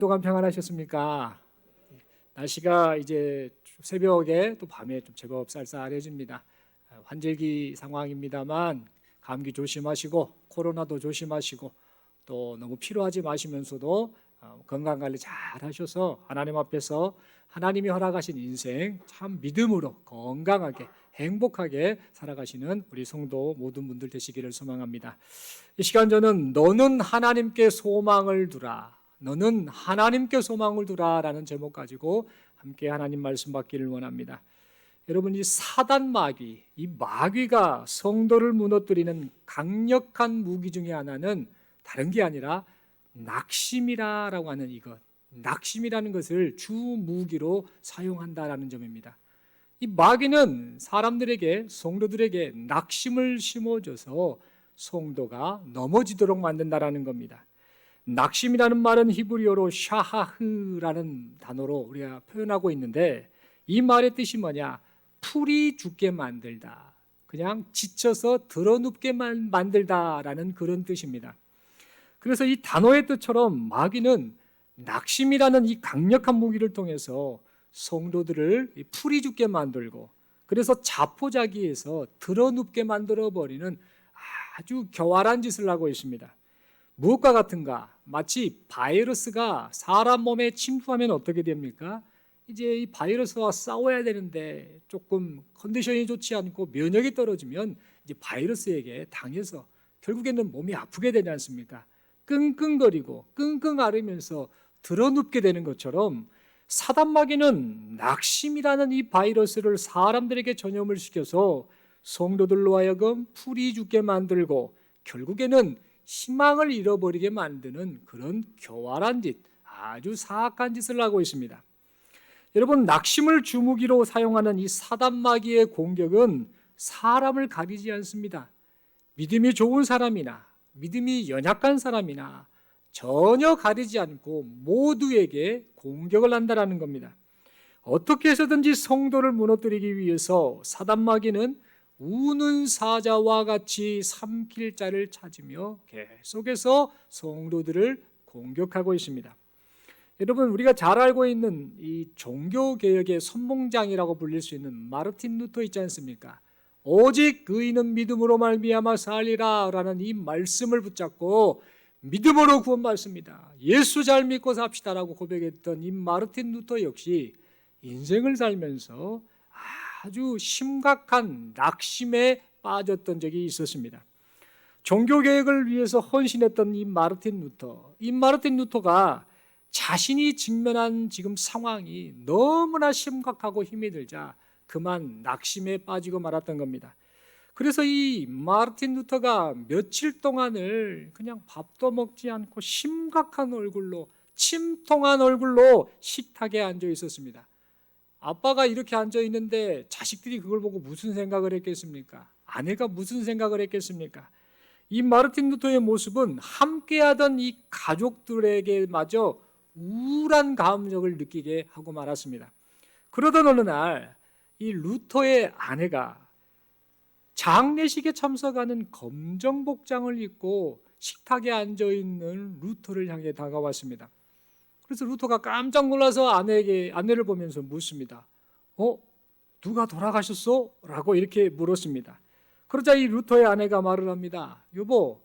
동안 평안하셨습니까? 날씨가 이제 새벽에 또 밤에 좀 제법 쌀쌀해집니다. 환절기 상황입니다만 감기 조심하시고 코로나도 조심하시고 또 너무 피로하지 마시면서도 건강 관리 잘 하셔서 하나님 앞에서 하나님이 허락하신 인생 참 믿음으로 건강하게 행복하게 살아가시는 우리 성도 모든 분들 되시기를 소망합니다. 이 시간 저는 너는 하나님께 소망을 두라, 너는 하나님께 소망을 두라라는 제목 가지고 함께 하나님 말씀 받기를 원합니다. 여러분, 이 사단 마귀, 이 마귀가 성도를 무너뜨리는 강력한 무기 중에 하나는 다른 게 아니라 낙심이라고 하는 이것, 낙심이라는 것을 주 무기로 사용한다라는 점입니다. 이 마귀는 사람들에게, 성도들에게 낙심을 심어줘서 성도가 넘어지도록 만든다라는 겁니다. 낙심이라는 말은 히브리어로 샤하흐라는 단어로 우리가 표현하고 있는데, 이 말의 뜻이 뭐냐? 풀이 죽게 만들다, 그냥 지쳐서 드러눕게만 만들다라는 그런 뜻입니다. 그래서 이 단어의 뜻처럼 마귀는 낙심이라는 이 강력한 무기를 통해서 성도들을 풀이 죽게 만들고, 그래서 자포자기해서 드러눕게 만들어버리는 아주 교활한 짓을 하고 있습니다. 무엇과 같은가? 마치 바이러스가 사람 몸에 침투하면 어떻게 됩니까? 이제 이 바이러스와 싸워야 되는데 조금 컨디션이 좋지 않고 면역이 떨어지면 이제 바이러스에게 당해서 결국에는 몸이 아프게 되지 않습니까? 끙끙거리고 끙끙 앓으면서 드러눕게 되는 것처럼 사단 마귀는 낙심이라는 이 바이러스를 사람들에게 전염을 시켜서 성도들로 하여금 풀이 죽게 만들고 결국에는 희망을 잃어버리게 만드는 그런 교활한 짓, 아주 사악한 짓을 하고 있습니다. 여러분, 낙심을 주무기로 사용하는 이 사단 마귀의 공격은 사람을 가리지 않습니다. 믿음이 좋은 사람이나 믿음이 연약한 사람이나 전혀 가리지 않고 모두에게 공격을 한다는 겁니다. 어떻게 해서든지 성도를 무너뜨리기 위해서 사단 마귀는 우는 사자와 같이 삼킬 자를 찾으며 계속해서 성도들을 공격하고 있습니다. 여러분, 우리가 잘 알고 있는 이 종교개혁의 선봉장이라고 불릴 수 있는 마르틴 루터 있지 않습니까? 오직 의인은 믿음으로 말미암아 살리라 라는 이 말씀을 붙잡고 믿음으로 구원받습니다, 예수 잘 믿고 삽시다라고 고백했던 이 마르틴 루터 역시 인생을 살면서 아주 심각한 낙심에 빠졌던 적이 있었습니다. 종교개혁을 위해서 헌신했던 이 마르틴 루터가 자신이 직면한 지금 상황이 너무나 심각하고 힘이 들자 그만 낙심에 빠지고 말았던 겁니다. 그래서 이 마르틴 루터가 며칠 동안을 그냥 밥도 먹지 않고 심각한 얼굴로, 침통한 얼굴로 식탁에 앉아 있었습니다. 아빠가 이렇게 앉아 있는데 자식들이 그걸 보고 무슨 생각을 했겠습니까? 아내가 무슨 생각을 했겠습니까? 이 마르틴 루터의 모습은 함께하던 이 가족들에게마저 우울한 감정을 느끼게 하고 말았습니다. 그러던 어느 날 이 루터의 아내가 장례식에 참석하는 검정 복장을 입고 식탁에 앉아 있는 루터를 향해 다가왔습니다. 그래서 루터가 깜짝 놀라서 아내를 보면서 묻습니다. 누가 돌아가셨어? 라고 이렇게 물었습니다. 그러자 이 루터의 아내가 말을 합니다. 여보,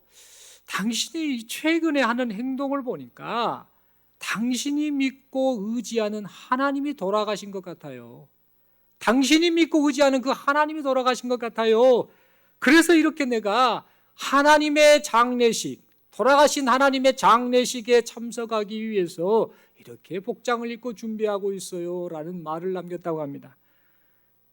당신이 최근에 하는 행동을 보니까 당신이 믿고 의지하는 하나님이 돌아가신 것 같아요. 당신이 믿고 의지하는 그 하나님이 돌아가신 것 같아요. 그래서 이렇게 내가 하나님의 장례식, 돌아가신 하나님의 장례식에 참석하기 위해서 이렇게 복장을 입고 준비하고 있어요 라는 말을 남겼다고 합니다.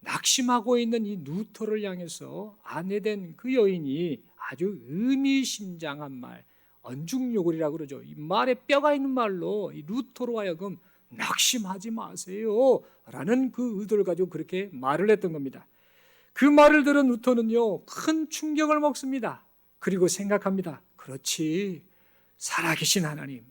낙심하고 있는 이 루터를 향해서 아내된 그 여인이 아주 의미심장한 말, 언중요굴이라고 그러죠. 이 말에 뼈가 있는 말로 이 루터로 하여금 낙심하지 마세요 라는 그 의도를 가지고 그렇게 말을 했던 겁니다. 그 말을 들은 루터는요, 큰 충격을 먹습니다. 그리고 생각합니다. 그렇지, 살아계신 하나님,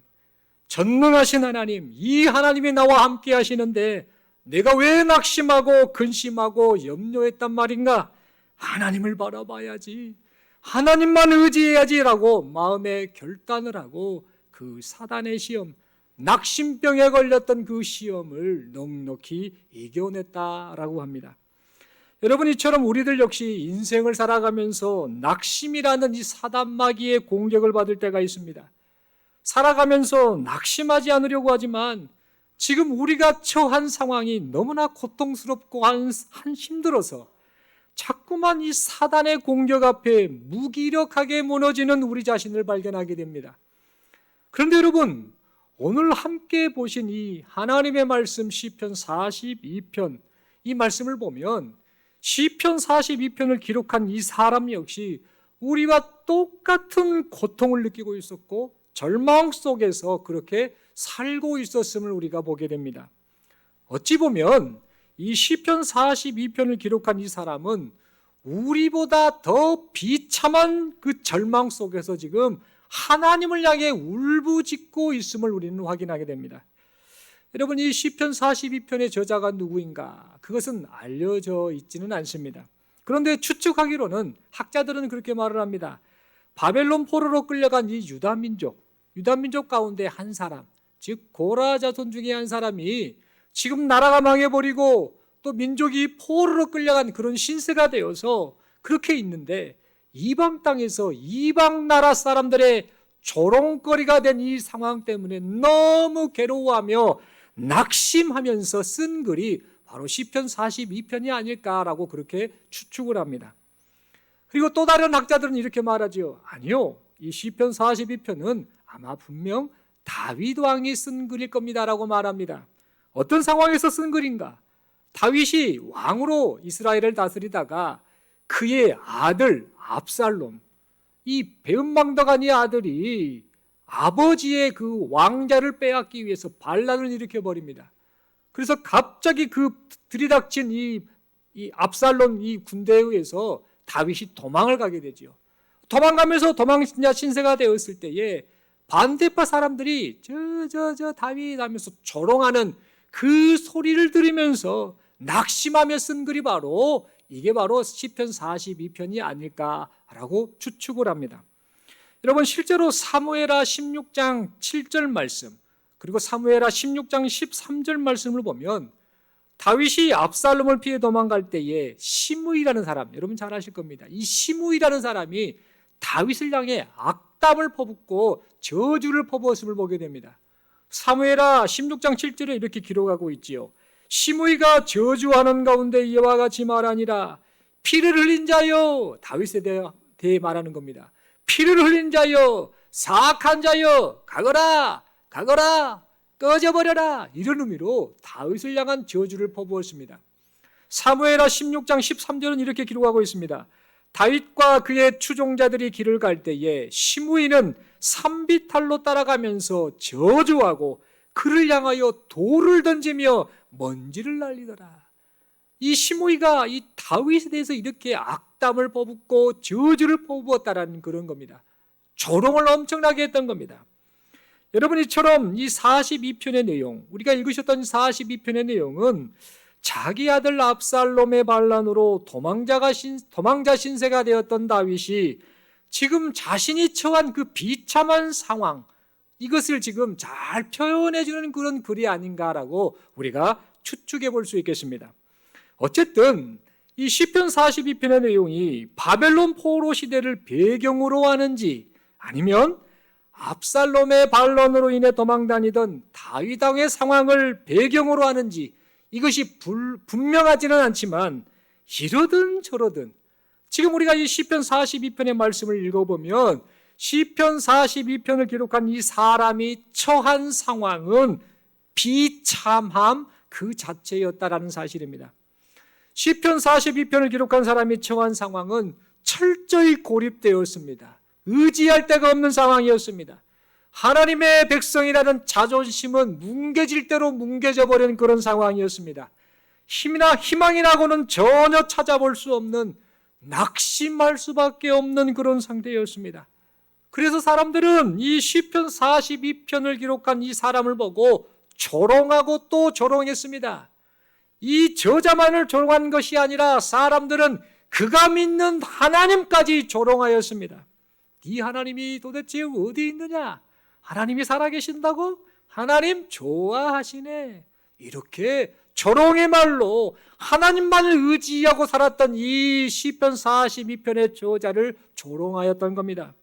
전능하신 하나님, 이 하나님이 나와 함께 하시는데 내가 왜 낙심하고 근심하고 염려했단 말인가? 하나님을 바라봐야지, 하나님만 의지해야지라고 마음에 결단을 하고 그 사단의 시험, 낙심병에 걸렸던 그 시험을 넉넉히 이겨냈다라고 합니다. 여러분, 이처럼 우리들 역시 인생을 살아가면서 낙심이라는 이 사단마귀의 공격을 받을 때가 있습니다. 살아가면서 낙심하지 않으려고 하지만 지금 우리가 처한 상황이 너무나 고통스럽고 힘들어서 자꾸만 이 사단의 공격 앞에 무기력하게 무너지는 우리 자신을 발견하게 됩니다. 그런데 여러분, 오늘 함께 보신 이 하나님의 말씀 시편 42편, 이 말씀을 보면 시편 42편을 기록한 이 사람 역시 우리와 똑같은 고통을 느끼고 있었고 절망 속에서 그렇게 살고 있었음을 우리가 보게 됩니다. 어찌 보면 이 시편 42편을 기록한 이 사람은 우리보다 더 비참한 그 절망 속에서 지금 하나님을 향해 울부짖고 있음을 우리는 확인하게 됩니다. 여러분, 이 시편 42편의 저자가 누구인가? 그것은 알려져 있지는 않습니다. 그런데 추측하기로는 학자들은 그렇게 말을 합니다. 바벨론 포로로 끌려간 이 유다민족 가운데 한 사람, 즉 고라 자손 중에 한 사람이 지금 나라가 망해버리고 또 민족이 포로로 끌려간 그런 신세가 되어서 그렇게 있는데 이방 땅에서 이방 나라 사람들의 조롱거리가 된 이 상황 때문에 너무 괴로워하며 낙심하면서 쓴 글이 바로 시편 42편이 아닐까라고 그렇게 추측을 합니다. 그리고 또 다른 학자들은 이렇게 말하죠. 아니요, 이 시편 42편은 아마 분명 다윗 왕이 쓴 글일 겁니다라고 말합니다. 어떤 상황에서 쓴 글인가? 다윗이 왕으로 이스라엘을 다스리다가 그의 아들 압살롬, 이 배은망덕한 이 아들이 아버지의 그 왕자를 빼앗기 위해서 반란을 일으켜버립니다. 그래서 갑자기 그 들이닥친 이 압살롬 이 군대에 의해서 다윗이 도망을 가게 되죠. 도망가면서 도망자 신세가 되었을 때에 반대파 사람들이 저 다윗 하면서 조롱하는 그 소리를 들으면서 낙심하며 쓴 글이 바로 이게 바로 시편 42편이 아닐까라고 추측을 합니다. 여러분, 실제로 사무엘하 16장 7절 말씀 그리고 사무엘하 16장 13절 말씀을 보면 다윗이 압살롬을 피해 도망갈 때에 시므이라는 사람, 여러분 잘 아실 겁니다. 이 시므이라는 사람이 다윗을 향해 악담을 퍼붓고 저주를 퍼부었음을 보게 됩니다. 사무엘하 16장 7절에 이렇게 기록하고 있지요. 시므이가 저주하는 가운데 이와 같이 말하니라. 피를 흘린 자여, 다윗에 대해 말하는 겁니다. 피를 흘린 자여, 사악한 자여, 가거라, 가거라, 꺼져버려라. 이런 의미로 다윗을 향한 저주를 퍼부었습니다. 사무엘하 16장 13절은 이렇게 기록하고 있습니다. 다윗과 그의 추종자들이 길을 갈 때에 시므이는 산비탈로 따라가면서 저주하고 그를 향하여 돌을 던지며 먼지를 날리더라. 이 시므이가 이 다윗에 대해서 이렇게 악담을 퍼붓고 저주를 퍼부었다라는 그런 겁니다. 조롱을 엄청나게 했던 겁니다. 여러분, 이처럼 이 42편의 내용, 우리가 읽으셨던 42편의 내용은 자기 아들 압살롬의 반란으로 도망자 신세가 되었던 다윗이 지금 자신이 처한 그 비참한 상황, 이것을 지금 잘 표현해 주는 그런 글이 아닌가라고 우리가 추측해 볼 수 있겠습니다. 어쨌든 이 시편 42편의 내용이 바벨론 포로 시대를 배경으로 하는지 아니면 압살롬의 반란으로 인해 도망다니던 다윗 왕의 상황을 배경으로 하는지 이것이 분명하지는 않지만 이러든 저러든 지금 우리가 이 시편 42편의 말씀을 읽어보면 시편 42편을 기록한 이 사람이 처한 상황은 비참함 그 자체였다라는 사실입니다. 시편 42편을 기록한 사람이 처한 상황은 철저히 고립되었습니다. 의지할 데가 없는 상황이었습니다. 하나님의 백성이라는 자존심은 뭉개질 대로 뭉개져 버린 그런 상황이었습니다. 힘이나 희망이라고는 전혀 찾아볼 수 없는 낙심할 수밖에 없는 그런 상태였습니다. 그래서 사람들은 이 시편 42편을 기록한 이 사람을 보고 조롱하고 또 조롱했습니다. 이 저자만을 조롱한 것이 아니라 사람들은 그가 믿는 하나님까지 조롱하였습니다. 이 하나님이 도대체 어디 있느냐? 하나님이 살아계신다고? 하나님 좋아하시네. 이렇게 조롱의 말로 하나님만을 의지하고 살았던 이 시편 42편의 저자를 조롱하였던 겁니다.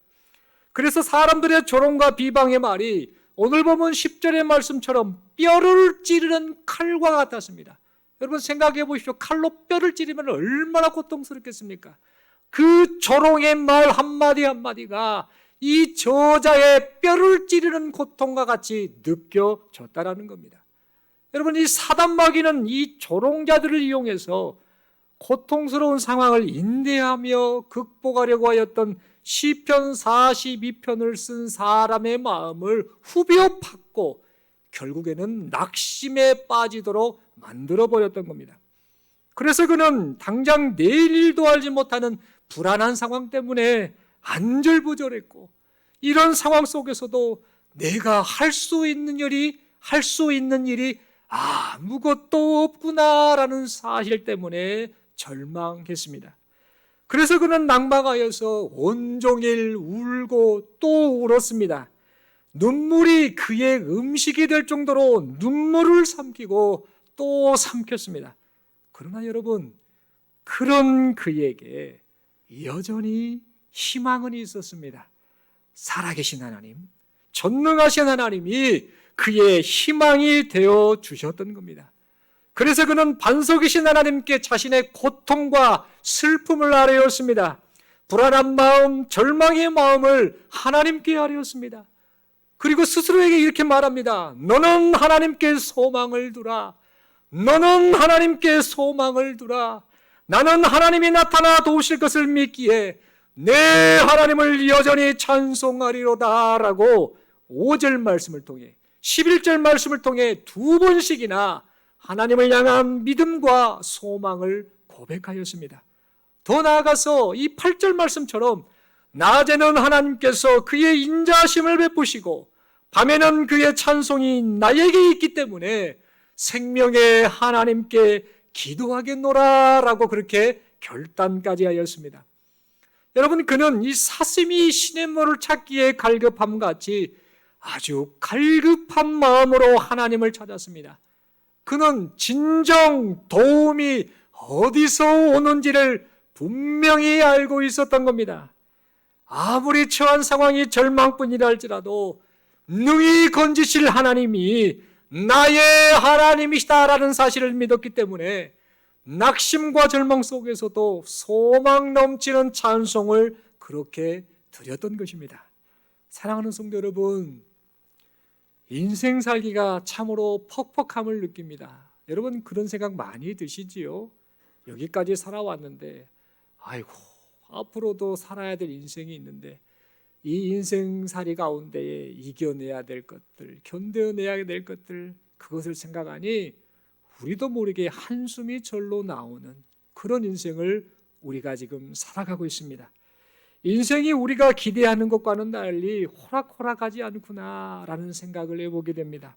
그래서 사람들의 조롱과 비방의 말이 오늘 보면 10절의 말씀처럼 뼈를 찌르는 칼과 같았습니다. 여러분 생각해 보십시오. 칼로 뼈를 찌르면 얼마나 고통스럽겠습니까? 그 조롱의 말 한마디 한마디가 이 저자의 뼈를 찌르는 고통과 같이 느껴졌다라는 겁니다. 여러분, 이 사단마귀는 이 조롱자들을 이용해서 고통스러운 상황을 인내하며 극복하려고 하였던 시편 42편을 쓴 사람의 마음을 후벼 팠고 결국에는 낙심에 빠지도록 만들어버렸던 겁니다. 그래서 그는 당장 내일 일도 알지 못하는 불안한 상황 때문에 안절부절했고, 이런 상황 속에서도 내가 할 수 있는 일이 아무것도 없구나라는 사실 때문에 절망했습니다. 그래서 그는 낙망하여서 온종일 울고 또 울었습니다. 눈물이 그의 음식이 될 정도로 눈물을 삼키고 또 삼켰습니다. 그러나 여러분, 그런 그에게 여전히 희망은 있었습니다. 살아계신 하나님, 전능하신 하나님이 그의 희망이 되어 주셨던 겁니다. 그래서 그는 반석이신 하나님께 자신의 고통과 슬픔을 아뢰었습니다. 불안한 마음, 절망의 마음을 하나님께 아뢰었습니다. 그리고 스스로에게 이렇게 말합니다. 너는 하나님께 소망을 두라. 너는 하나님께 소망을 두라. 나는 하나님이 나타나 도우실 것을 믿기에 내 하나님을 여전히 찬송하리로다 라고 5절 말씀을 통해 11절 말씀을 통해 두 번씩이나 하나님을 향한 믿음과 소망을 고백하였습니다. 더 나아가서 이 8절 말씀처럼 낮에는 하나님께서 그의 인자심을 베푸시고 밤에는 그의 찬송이 나에게 있기 때문에 생명의 하나님께 기도하겠노라 라고 그렇게 결단까지 하였습니다. 여러분, 그는 이 사슴이 시냇물을 찾기에 갈급함 같이 아주 갈급한 마음으로 하나님을 찾았습니다. 그는 진정 도움이 어디서 오는지를 분명히 알고 있었던 겁니다. 아무리 처한 상황이 절망뿐이라 할지라도 능히 건지실 하나님이 나의 하나님이시다라는 사실을 믿었기 때문에 낙심과 절망 속에서도 소망 넘치는 찬송을 그렇게 드렸던 것입니다. 사랑하는 성도 여러분, 인생 살기가 참으로 퍽퍽함을 느낍니다. 여러분 그런 생각 많이 드시지요? 여기까지 살아왔는데 아이고 앞으로도 살아야 될 인생이 있는데 이 인생살이 가운데에 이겨내야 될 것들, 견뎌내야 될 것들, 그것을 생각하니 우리도 모르게 한숨이 절로 나오는 그런 인생을 우리가 지금 살아가고 있습니다. 인생이 우리가 기대하는 것과는 달리 호락호락하지 않구나라는 생각을 해보게 됩니다.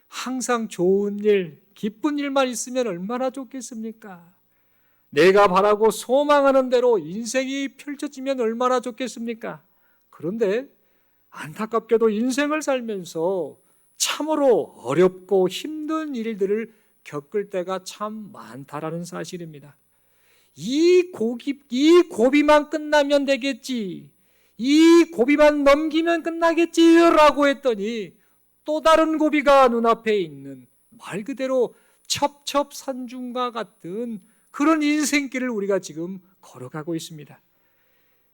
항상 좋은 일, 기쁜 일만 있으면 얼마나 좋겠습니까? 내가 바라고 소망하는 대로 인생이 펼쳐지면 얼마나 좋겠습니까? 그런데 안타깝게도 인생을 살면서 참으로 어렵고 힘든 일들을 겪을 때가 참 많다라는 사실입니다. 이 고비만 끝나면 되겠지, 이 고비만 넘기면 끝나겠지라고 했더니 또 다른 고비가 눈앞에 있는 말 그대로 첩첩산중과 같은 그런 인생길을 우리가 지금 걸어가고 있습니다.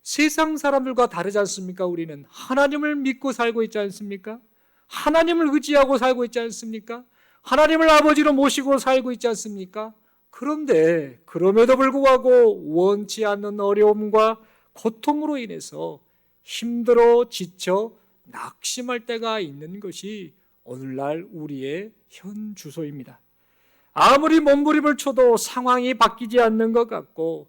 세상 사람들과 다르지 않습니까? 우리는 하나님을 믿고 살고 있지 않습니까? 하나님을 의지하고 살고 있지 않습니까? 하나님을 아버지로 모시고 살고 있지 않습니까? 그런데 그럼에도 불구하고 원치 않는 어려움과 고통으로 인해서 힘들어 지쳐 낙심할 때가 있는 것이 오늘날 우리의 현 주소입니다. 아무리 몸부림을 쳐도 상황이 바뀌지 않는 것 같고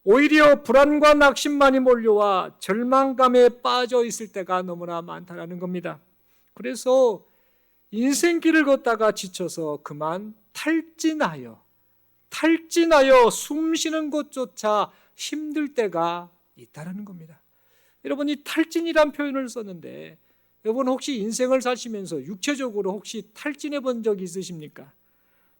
오히려 불안과 낙심만이 몰려와 절망감에 빠져 있을 때가 너무나 많다는 겁니다. 그래서 인생길을 걷다가 지쳐서 그만 탈진하여 숨쉬는 것조차 힘들 때가 있다는 겁니다. 여러분, 이 탈진이란 표현을 썼는데 여러분 혹시 인생을 사시면서 육체적으로 혹시 탈진해 본 적이 있으십니까?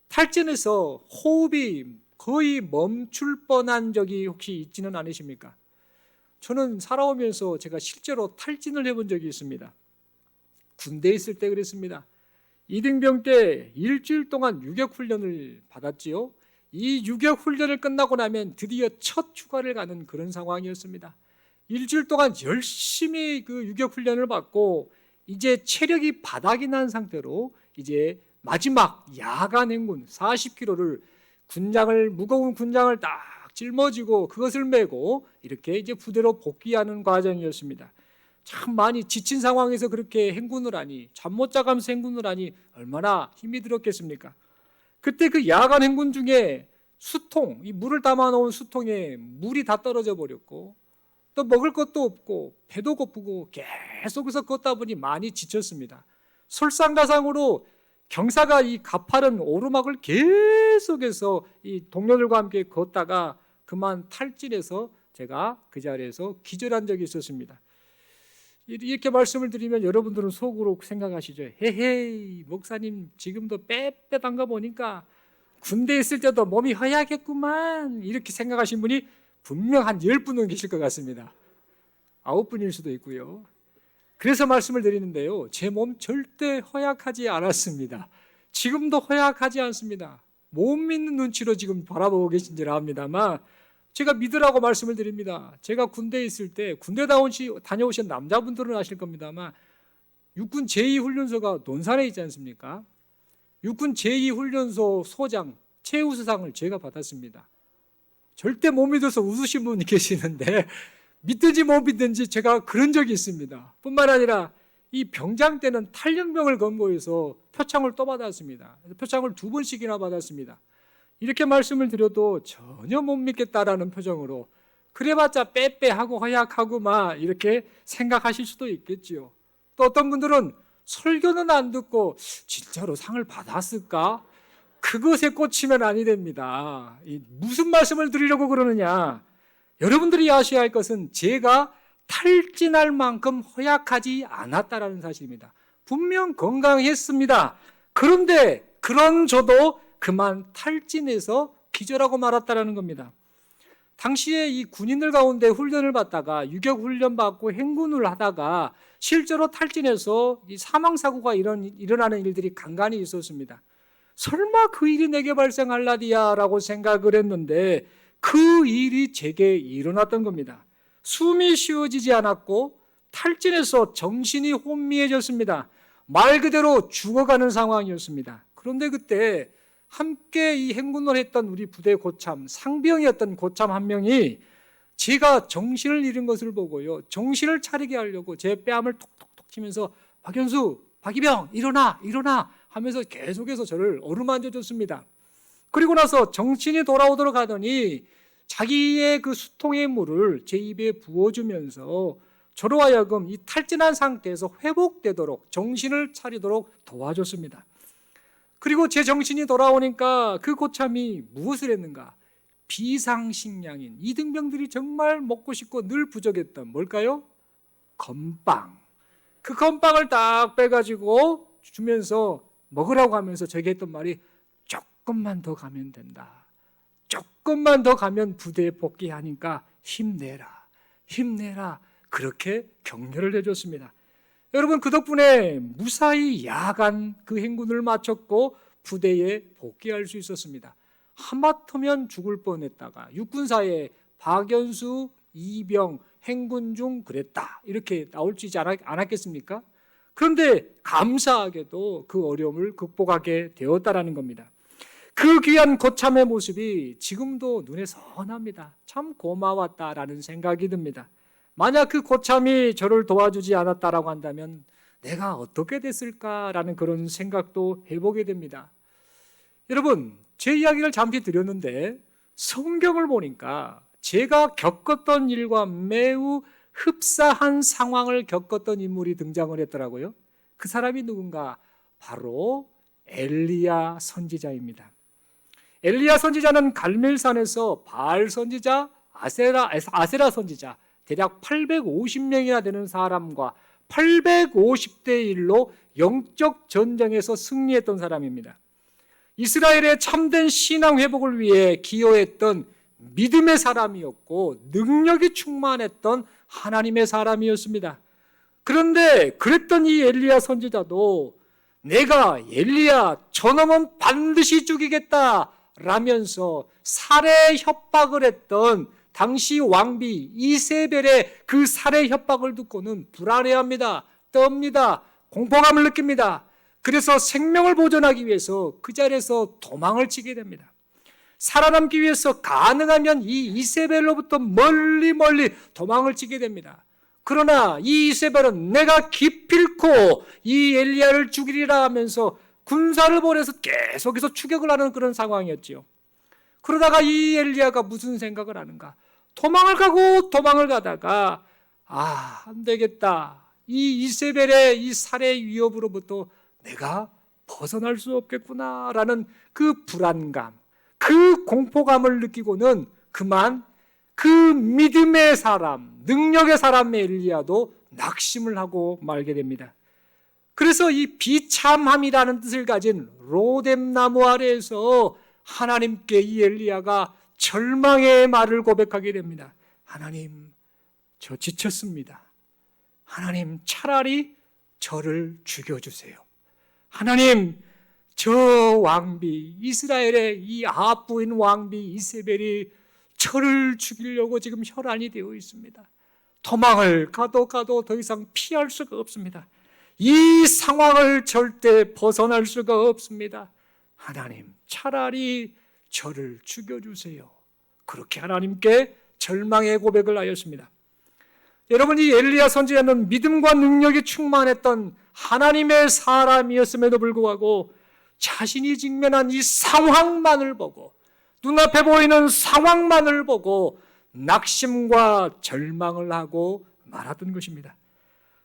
탈진해서 호흡이 거의 멈출 뻔한 적이 혹시 있지는 않으십니까? 저는 살아오면서 제가 실제로 탈진을 해본 적이 있습니다. 군대에 있을 때 그랬습니다. 이등병 때 일주일 동안 유격훈련을 받았지요. 이 유격훈련을 끝나고 나면 드디어 첫 휴가를 가는 그런 상황이었습니다. 일주일 동안 열심히 그 유격훈련을 받고 이제 체력이 바닥이 난 상태로 이제 마지막 야간 행군 40km를 무거운 군장을 딱 짊어지고 그것을 메고 이렇게 이제 부대로 복귀하는 과정이었습니다. 참 많이 지친 상황에서 그렇게 행군을 하니, 잠 못 자가면서 행군을 하니 얼마나 힘이 들었겠습니까? 그때 그 야간 행군 중에 수통, 이 물을 담아 놓은 수통에 물이 다 떨어져 버렸고 또 먹을 것도 없고 배도 고프고 계속해서 걷다 보니 많이 지쳤습니다. 설상가상으로 경사가 이 가파른 오르막을 계속해서 이 동료들과 함께 걷다가 그만 탈진해서 제가 그 자리에서 기절한 적이 있었습니다. 이렇게 말씀을 드리면 여러분들은 속으로 생각하시죠. 헤헤이 목사님 지금도 빼빼단 거 보니까 군대에 있을 때도 몸이 허약했구만 이렇게 생각하신 분이 분명 한 10분은 계실 것 같습니다. 9분일 수도 있고요. 그래서 말씀을 드리는데요. 제 몸 절대 허약하지 않았습니다. 지금도 허약하지 않습니다. 못 믿는 눈치로 지금 바라보고 계신지라 합니다만 제가 믿으라고 말씀을 드립니다. 제가 군대에 있을 때 군대 다녀오신 남자분들은 아실 겁니다만 육군 제2훈련소가 논산에 있지 않습니까? 육군 제2훈련소 소장 최우수상을 제가 받았습니다. 절대 못 믿어서 웃으신 분이 계시는데 믿든지 못 믿든지 제가 그런 적이 있습니다. 뿐만 아니라 이 병장 때는 탄력병을 권고해서 표창을 또 받았습니다. 표창을 2번씩이나 받았습니다. 이렇게 말씀을 드려도 전혀 못 믿겠다라는 표정으로 그래봤자 빼빼하고 허약하고 막 이렇게 생각하실 수도 있겠지요. 또 어떤 분들은 설교는 안 듣고 진짜로 상을 받았을까? 그것에 꽂히면 아니 됩니다. 무슨 말씀을 드리려고 그러느냐? 여러분들이 아셔야 할 것은 제가 탈진할 만큼 허약하지 않았다라는 사실입니다. 분명 건강했습니다. 그런데 그런 저도 그만 탈진해서 기절하고 말았다라는 겁니다. 당시에 이 군인들 가운데 훈련을 받다가 유격 훈련 받고 행군을 하다가 실제로 탈진해서 이 사망 사고가 일어나는 일들이 간간히 있었습니다. 설마 그 일이 내게 발생할라디야라고 생각을 했는데 그 일이 제게 일어났던 겁니다. 숨이 쉬어지지 않았고 탈진해서 정신이 혼미해졌습니다. 말 그대로 죽어가는 상황이었습니다. 그런데 그때 함께 이 행군을 했던 우리 부대 고참, 상병이었던 고참 한 명이 제가 정신을 잃은 것을 보고요, 정신을 차리게 하려고 제 뺨을 톡톡톡 치면서 박현수, 박이병 일어나 하면서 계속해서 저를 어루만져 줬습니다. 그리고 나서 정신이 돌아오도록 하더니 자기의 그 수통의 물을 제 입에 부어주면서 저로 하여금 이 탈진한 상태에서 회복되도록 정신을 차리도록 도와줬습니다. 그리고 제 정신이 돌아오니까 그 고참이 무엇을 했는가? 비상식량인 이등병들이 정말 먹고 싶고 늘 부족했던 뭘까요? 건빵. 그 건빵을 딱 빼가지고 주면서 먹으라고 하면서 저에게 했던 말이 조금만 더 가면 된다. 조금만 더 가면 부대에 복귀하니까 힘내라. 그렇게 격려를 해줬습니다. 여러분 그 덕분에 무사히 야간 그 행군을 마쳤고 부대에 복귀할 수 있었습니다. 하마터면 죽을 뻔했다가 육군사에 박연수, 이병, 행군 중 그랬다 이렇게 나올 수 있지 않았겠습니까? 그런데 감사하게도 그 어려움을 극복하게 되었다라는 겁니다. 그 귀한 고참의 모습이 지금도 눈에 선합니다. 참 고마웠다라는 생각이 듭니다. 만약 그 고참이 저를 도와주지 않았다라고 한다면 내가 어떻게 됐을까라는 그런 생각도 해보게 됩니다. 여러분, 제 이야기를 잠시 드렸는데 성경을 보니까 제가 겪었던 일과 매우 흡사한 상황을 겪었던 인물이 등장을 했더라고요. 그 사람이 누군가? 바로 엘리야 선지자입니다. 엘리야 선지자는 갈멜산에서 바알 선지자, 아세라 선지자 대략 850명이나 되는 사람과 850대 1로 영적 전쟁에서 승리했던 사람입니다. 이스라엘의 참된 신앙 회복을 위해 기여했던 믿음의 사람이었고 능력이 충만했던 하나님의 사람이었습니다. 그런데 그랬던 이 엘리야 선지자도 내가 엘리야 저놈은 반드시 죽이겠다 라면서 살해 협박을 했던 당시 왕비 이세벨의 그 살해 협박을 듣고는 불안해합니다. 떱니다. 공포감을 느낍니다. 그래서 생명을 보존하기 위해서 그 자리에서 도망을 치게 됩니다. 살아남기 위해서 가능하면 이 이세벨로부터 멀리 도망을 치게 됩니다. 그러나 이 이세벨은 내가 기필코 이 엘리야를 죽이리라 하면서 군사를 보내서 계속해서 추격을 하는 그런 상황이었지요. 그러다가 이 엘리야가 무슨 생각을 하는가? 도망을 가다가 안 되겠다. 이 이세벨의 이 살해 위협으로부터 내가 벗어날 수 없겠구나라는 그 불안감, 그 공포감을 느끼고는 그만 그 믿음의 사람, 능력의 사람 엘리야도 낙심을 하고 말게 됩니다. 그래서 이 비참함이라는 뜻을 가진 로뎀나무 아래에서 하나님께 이 엘리야가 절망의 말을 고백하게 됩니다. 하나님, 저 지쳤습니다. 하나님, 차라리 저를 죽여주세요. 하나님, 저 왕비, 이스라엘의 이 아합 부인 왕비 이세벨이 저를 죽이려고 지금 혈안이 되어 있습니다. 도망을 가도 더 이상 피할 수가 없습니다. 이 상황을 절대 벗어날 수가 없습니다. 하나님, 차라리 저를 죽여주세요. 그렇게 하나님께 절망의 고백을 하였습니다. 여러분, 이 엘리야 선지자는 믿음과 능력이 충만했던 하나님의 사람이었음에도 불구하고 자신이 직면한 이 상황만을 보고, 눈앞에 보이는 상황만을 보고 낙심과 절망을 하고 말았던 것입니다.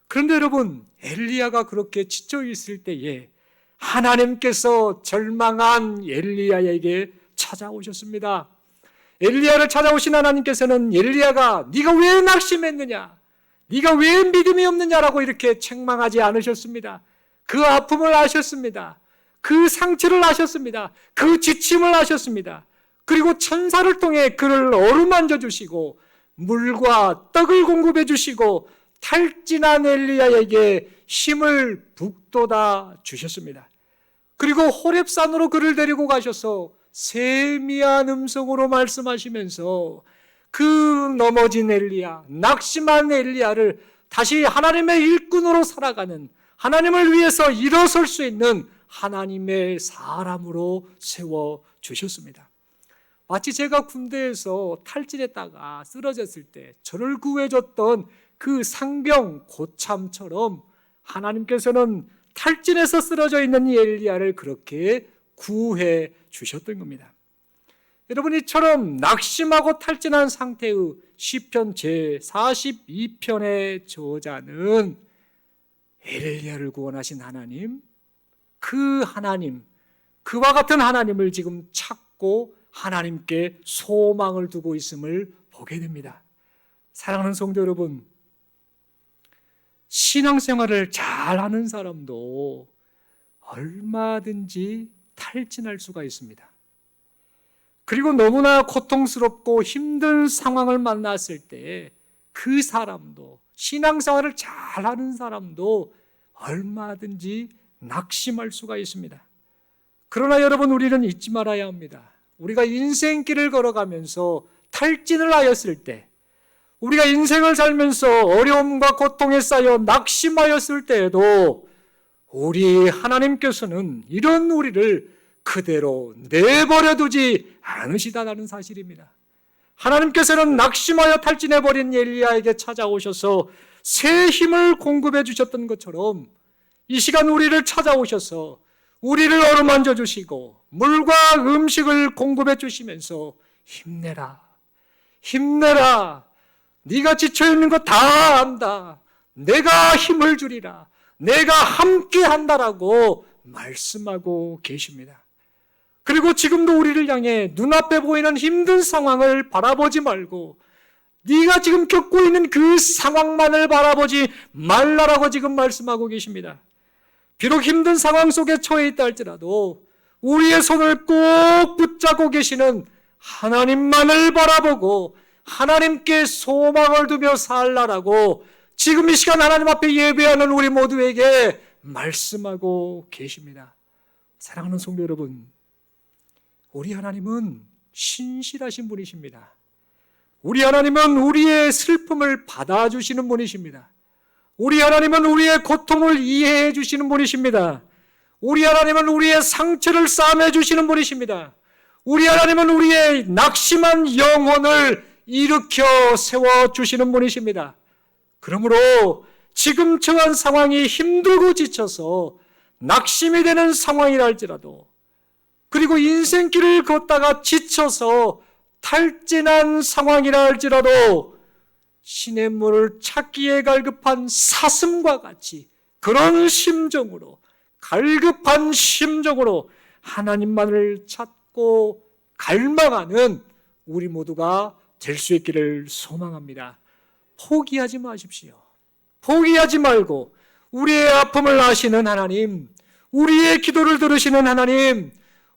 그런데 여러분, 엘리야가 그렇게 지쳐 있을 때에 하나님께서 절망한 엘리야에게 찾아오셨습니다. 엘리야를 찾아오신 하나님께서는 엘리야가 네가 왜 낙심했느냐? 네가 왜 믿음이 없느냐라고 이렇게 책망하지 않으셨습니다. 그 아픔을 아셨습니다. 그 상처를 아셨습니다. 그 지침을 아셨습니다. 그리고 천사를 통해 그를 어루만져 주시고 물과 떡을 공급해 주시고 탈진한 엘리야에게 힘을 북돋아 주셨습니다. 그리고 호렙산으로 그를 데리고 가셔서 세미한 음성으로 말씀하시면서 그 넘어진 엘리야, 낙심한 엘리야를 다시 하나님의 일꾼으로 살아가는, 하나님을 위해서 일어설 수 있는 하나님의 사람으로 세워주셨습니다. 마치 제가 군대에서 탈진했다가 쓰러졌을 때 저를 구해줬던 그 상병 고참처럼 하나님께서는 탈진해서 쓰러져 있는 이 엘리야를 그렇게 구해 주셨던 겁니다. 여러분, 이처럼 낙심하고 탈진한 상태의 시편 제42편의 저자는 엘리야를 구원하신 하나님, 그 하나님, 그와 같은 하나님을 지금 찾고 하나님께 소망을 두고 있음을 보게 됩니다. 사랑하는 성도 여러분, 신앙생활을 잘하는 사람도 얼마든지 탈진할 수가 있습니다. 그리고 너무나 고통스럽고 힘든 상황을 만났을 때 그 사람도, 신앙생활을 잘하는 사람도 얼마든지 낙심할 수가 있습니다. 그러나 여러분, 우리는 잊지 말아야 합니다. 우리가 인생길을 걸어가면서 탈진을 하였을 때, 우리가 인생을 살면서 어려움과 고통에 쌓여 낙심하였을 때에도 우리 하나님께서는 이런 우리를 그대로 내버려 두지 않으시다는 사실입니다. 하나님께서는 낙심하여 탈진해버린 엘리야에게 찾아오셔서 새 힘을 공급해 주셨던 것처럼 이 시간 우리를 찾아오셔서 우리를 어루만져 주시고 물과 음식을 공급해 주시면서 힘내라, 힘내라, 네가 지쳐있는 거 다 안다, 내가 힘을 주리라, 내가 함께 한다라고 말씀하고 계십니다. 그리고 지금도 우리를 향해 눈앞에 보이는 힘든 상황을 바라보지 말고 네가 지금 겪고 있는 그 상황만을 바라보지 말라라고 지금 말씀하고 계십니다. 비록 힘든 상황 속에 처해 있다 할지라도 우리의 손을 꼭 붙잡고 계시는 하나님만을 바라보고 하나님께 소망을 두며 살라라고 지금 이 시간 하나님 앞에 예배하는 우리 모두에게 말씀하고 계십니다. 사랑하는 성도 여러분, 우리 하나님은 신실하신 분이십니다. 우리 하나님은 우리의 슬픔을 받아주시는 분이십니다. 우리 하나님은 우리의 고통을 이해해 주시는 분이십니다. 우리 하나님은 우리의 상처를 싸매 주시는 분이십니다. 우리 하나님은 우리의 낙심한 영혼을 일으켜 세워주시는 분이십니다. 그러므로 지금 처한 상황이 힘들고 지쳐서 낙심이 되는 상황이라 할지라도, 그리고 인생길을 걷다가 지쳐서 탈진한 상황이라 할지라도 시냇물을 찾기에 갈급한 사슴과 같이 그런 심정으로, 갈급한 심정으로 하나님만을 찾고 갈망하는 우리 모두가 될 수 있기를 소망합니다. 포기하지 마십시오. 포기하지 말고 우리의 아픔을 아시는 하나님, 우리의 기도를 들으시는 하나님,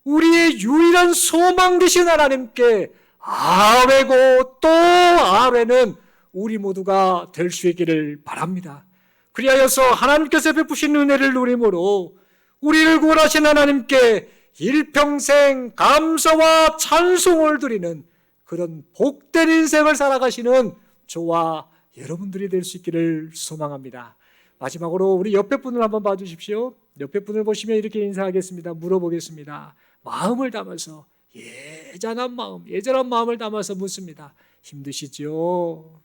우리의 유일한 소망 되신 하나님께 아뢰고 또 아뢰는 우리 모두가 될 수 있기를 바랍니다. 그리하여서 하나님께서 베푸신 은혜를 누림으로 우리를 구원하신 하나님께 일평생 감사와 찬송을 드리는 그런 복된 인생을 살아가시는 저와 여러분들이 될 수 있기를 소망합니다. 마지막으로 우리 옆에 분을 한번 봐주십시오. 옆에 분을 보시면 이렇게 인사하겠습니다. 물어보겠습니다. 마음을 담아서, 예전한 마음을 담아서 묻습니다. 힘드시죠?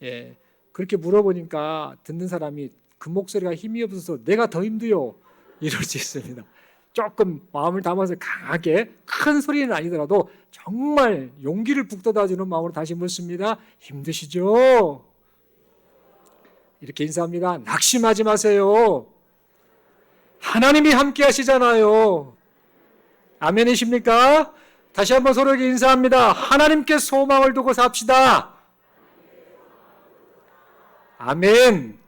예, 그렇게 물어보니까 듣는 사람이 그 목소리가 힘이 없어서 내가 더 힘들요, 이럴 수 있습니다. 조금 마음을 담아서 강하게, 큰 소리는 아니더라도 정말 용기를 북돋아주는 마음으로 다시 묻습니다. 힘드시죠? 이렇게 인사합니다. 낙심하지 마세요. 하나님이 함께 하시잖아요. 아멘이십니까? 다시 한번 서로에게 인사합니다. 하나님께 소망을 두고 삽시다. 아멘.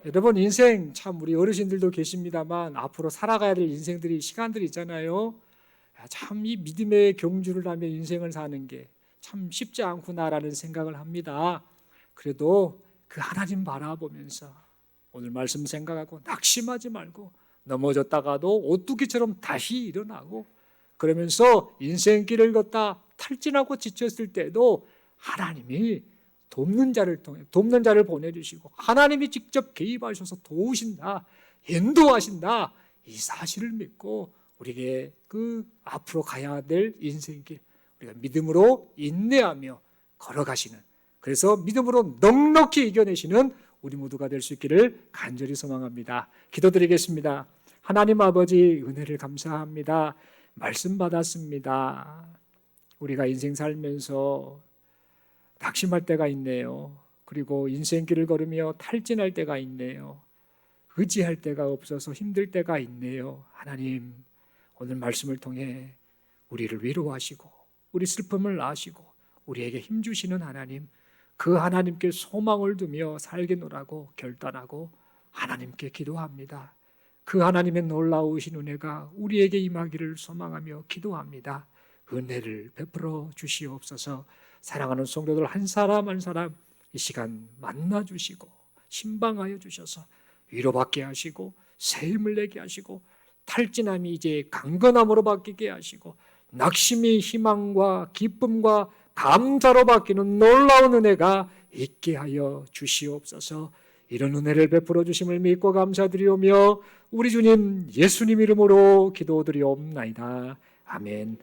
여러분, 인생 참 우리 어르신들도 계십니다만 앞으로 살아가야 될 인생들이, 시간들이 있잖아요. 참 이 믿음의 경주를 하며 인생을 사는 게 참 쉽지 않구나라는 생각을 합니다. 그래도 그 하나님 바라보면서 오늘 말씀 생각하고 낙심하지 말고 넘어졌다가도 오뚜기처럼 다시 일어나고, 그러면서 인생길을 걷다 탈진하고 지쳤을 때도 하나님이 돕는 자를 보내주시고 하나님이 직접 개입하셔서 도우신다, 인도하신다, 이 사실을 믿고 우리에게 그 앞으로 가야 될 인생길 우리가 믿음으로 인내하며 걸어가시는, 그래서 믿음으로 넉넉히 이겨내시는 우리 모두가 될 수 있기를 간절히 소망합니다. 기도드리겠습니다. 하나님 아버지, 은혜를 감사합니다. 말씀 받았습니다. 우리가 인생 살면서 낙심할 때가 있네요. 그리고 인생길을 걸으며 탈진할 때가 있네요. 의지할 때가 없어서 힘들 때가 있네요. 하나님, 오늘 말씀을 통해 우리를 위로하시고 우리 슬픔을 아시고 우리에게 힘주시는 하나님, 그 하나님께 소망을 두며 살겠노라고 결단하고 하나님께 기도합니다. 그 하나님의 놀라우신 은혜가 우리에게 임하기를 소망하며 기도합니다. 은혜를 베풀어 주시옵소서. 사랑하는 성도들 한 사람 한 사람 이 시간 만나 주시고 신방하여 주셔서 위로받게 하시고 새 힘을 내게 하시고 탈진함이 이제 강건함으로 바뀌게 하시고 낙심이 희망과 기쁨과 감사로 바뀌는 놀라운 은혜가 있게 하여 주시옵소서. 이런 은혜를 베풀어 주심을 믿고 감사드리오며 우리 주님 예수님 이름으로 기도드리옵나이다. 아멘.